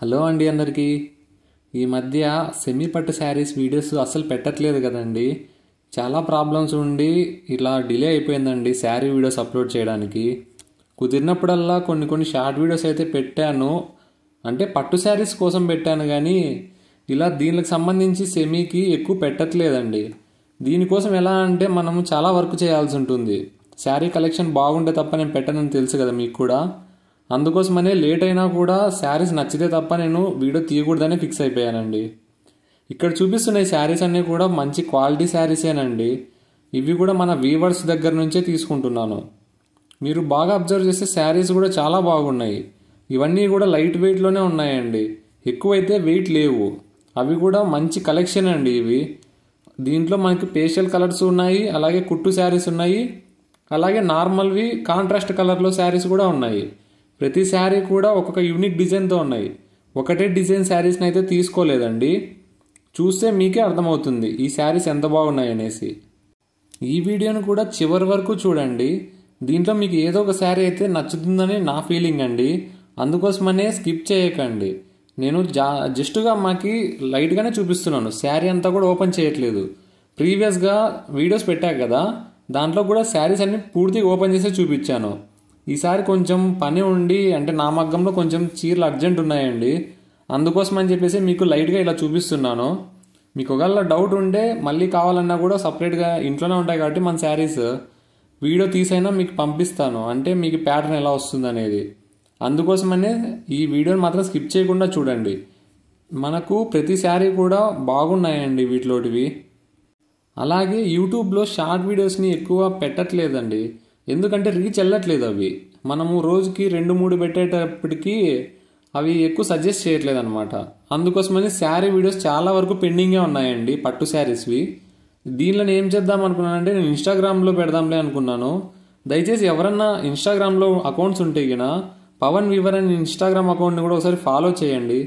Hello అండి అందరికీ. ఈ మధ్య సెమీ పట్టు శారీస్ వీడియోస్ అస్సలు పెట్టట్లేదు కదండి. చాలా ప్రాబ్లమ్స్ ఉండి ఇలా డిలే అయిపోయిందండి శారీ వీడియోస్ అప్లోడ్ చేయడానికి. కుదిరినప్పుడల్లా కొన్ని షార్ట్ వీడియోస్ అయితే పెట్టాను, అంటే పట్టు శారీస్ కోసం పెట్టాను, కానీ ఇలా దీనికి సంబంధించి సెమీకి ఎక్కువ పెట్టట్లేదండి. దీనికోసం ఎలా అంటే మనము చాలా వర్క్ చేయాల్సి ఉంటుంది. శారీ కలెక్షన్ బాగుంటే తప్ప నేను పెట్టనని తెలుసు కదా మీకు కూడా. అందుకోసమనే లేట్ అయినా కూడా శారీస్ నచ్చితే తప్ప నేను వీడియో తీయకూడదని ఫిక్స్ అయిపోయానండి. ఇక్కడ చూపిస్తున్న ఈ శారీస్ అన్నీ కూడా మంచి క్వాలిటీ శారీసేనండి. ఇవి కూడా మన వీవర్స్ దగ్గర నుంచే తీసుకుంటున్నాను. మీరు బాగా అబ్జర్వ్ చేస్తే శారీస్ కూడా చాలా బాగున్నాయి. ఇవన్నీ కూడా లైట్ వెయిట్లోనే ఉన్నాయండి, ఎక్కువైతే వెయిట్ లేవు. అవి కూడా మంచి కలెక్షన్ అండి ఇవి. దీంట్లో మనకి పేస్టల్ కలర్స్ ఉన్నాయి, అలాగే కుట్టు శారీస్ ఉన్నాయి, అలాగే నార్మల్వి కాంట్రాస్ట్ కలర్లో శారీస్ కూడా ఉన్నాయి. ప్రతి శారీ కూడా ఒక్కొక్క యూనిక్ డిజైన్తో ఉన్నాయి. ఒకటే డిజైన్ శారీస్ని అయితే తీసుకోలేదండి. చూస్తే మీకే అర్థమవుతుంది ఈ శారీస్ ఎంత బాగున్నాయి అనేసి. ఈ వీడియోను కూడా చివరి వరకు చూడండి. దీంట్లో మీకు ఏదో ఒక శారీ అయితే నచ్చుతుందని నా ఫీలింగ్ అండి. అందుకోసమనే స్కిప్ చేయకండి. నేను జస్ట్గా మాకి లైట్గానే చూపిస్తున్నాను, శారీ అంతా కూడా ఓపెన్ చేయట్లేదు. ప్రీవియస్గా వీడియోస్ పెట్టాక కదా, దాంట్లో కూడా శారీస్ అన్ని పూర్తిగా ఓపెన్ చేసి చూపించాను. ఈసారి కొంచెం పని ఉండి, అంటే నా మగ్గంలో కొంచెం చీరలు అర్జెంట్ ఉన్నాయండి. అందుకోసం అని చెప్పేసి మీకు లైట్గా ఇలా చూపిస్తున్నాను. మీకు ఒకవేళ డౌట్ ఉంటే మళ్ళీ కావాలన్నా కూడా సపరేట్గా ఇంట్లోనే ఉంటాయి కాబట్టి మన శారీస్ వీడియో తీసైనా మీకు పంపిస్తాను, అంటే మీకు ప్యాటర్న్ ఎలా వస్తుంది అనేది. అందుకోసమనే ఈ వీడియోని మాత్రం స్కిప్ చేయకుండా చూడండి. మనకు ప్రతి శారీ కూడా బాగున్నాయండి వీటిలోటివి. అలాగే యూట్యూబ్లో షార్ట్ వీడియోస్ని ఎక్కువ పెట్టట్లేదండి, ఎందుకంటే రీచ్ వెళ్ళట్లేదు అవి. మనము రోజుకి 2-3 పెట్టేటప్పటికి అవి ఎక్కువ సజెస్ట్ చేయట్లేదు అనమాట. అందుకోసమని శారీ వీడియోస్ చాలా వరకు పెండింగే ఉన్నాయండి, పట్టు శారీస్వి. దీనిలో ఏం చేద్దాం అనుకున్నానంటే, నేను ఇన్స్టాగ్రామ్లో పెడదాంలే అనుకున్నాను. దయచేసి ఎవరన్నా ఇన్స్టాగ్రామ్లో అకౌంట్స్ ఉంటే గిన పవన్ వీవర్ అని ఇన్స్టాగ్రామ్ అకౌంట్ని కూడా ఒకసారి ఫాలో చేయండి.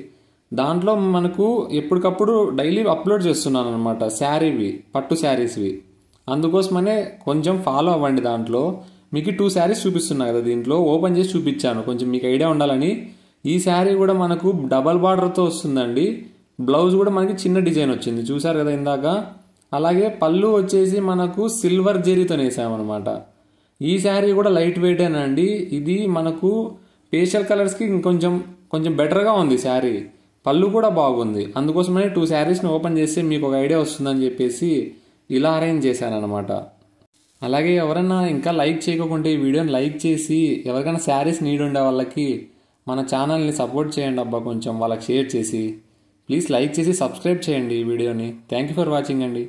దాంట్లో మనకు ఎప్పటికప్పుడు డైలీ అప్లోడ్ చేస్తున్నాను అనమాట శారీవి, పట్టు శారీస్వి. అందుకోసమనే కొంచెం ఫాలో అవ్వండి. దాంట్లో మీకు 2 శారీస్ చూపిస్తున్నా కదా, దీంట్లో ఓపెన్ చేసి చూపించాను కొంచెం మీకు ఐడియా ఉండాలని. ఈ శారీ కూడా మనకు డబల్ బార్డర్తో వస్తుందండి. బ్లౌజ్ కూడా మనకి చిన్న డిజైన్ వచ్చింది, చూసారు కదా ఇందాక. అలాగే పళ్ళు వచ్చేసి మనకు సిల్వర్ జరీతో వేసామన్నమాట. ఈ శారీ కూడా లైట్ వెయిటేనండి. ఇది మనకు పేస్టల్ కలర్స్కి కొంచెం బెటర్గా ఉంది శారీ. పళ్ళు కూడా బాగుంది. అందుకోసమనే 2 శారీస్ని ఓపెన్ చేస్తే మీకు ఒక ఐడియా వస్తుందని చెప్పేసి ఇలా అరేంజ్ చేశాను అనమాట. అలాగే ఎవరైనా ఇంకా లైక్ చేయకుండా ఈ వీడియోని లైక్ చేసి, ఎవరికైనా శారీస్ నీడ్ ఉండే వాళ్ళకి మన ఛానల్ని సపోర్ట్ చేయండి అబ్బా, కొంచెం వాళ్ళకి షేర్ చేసి. ప్లీజ్ లైక్ చేసి సబ్స్క్రైబ్ చేయండి ఈ వీడియోని. థ్యాంక్ యూ ఫర్ వాచింగ్ అండి.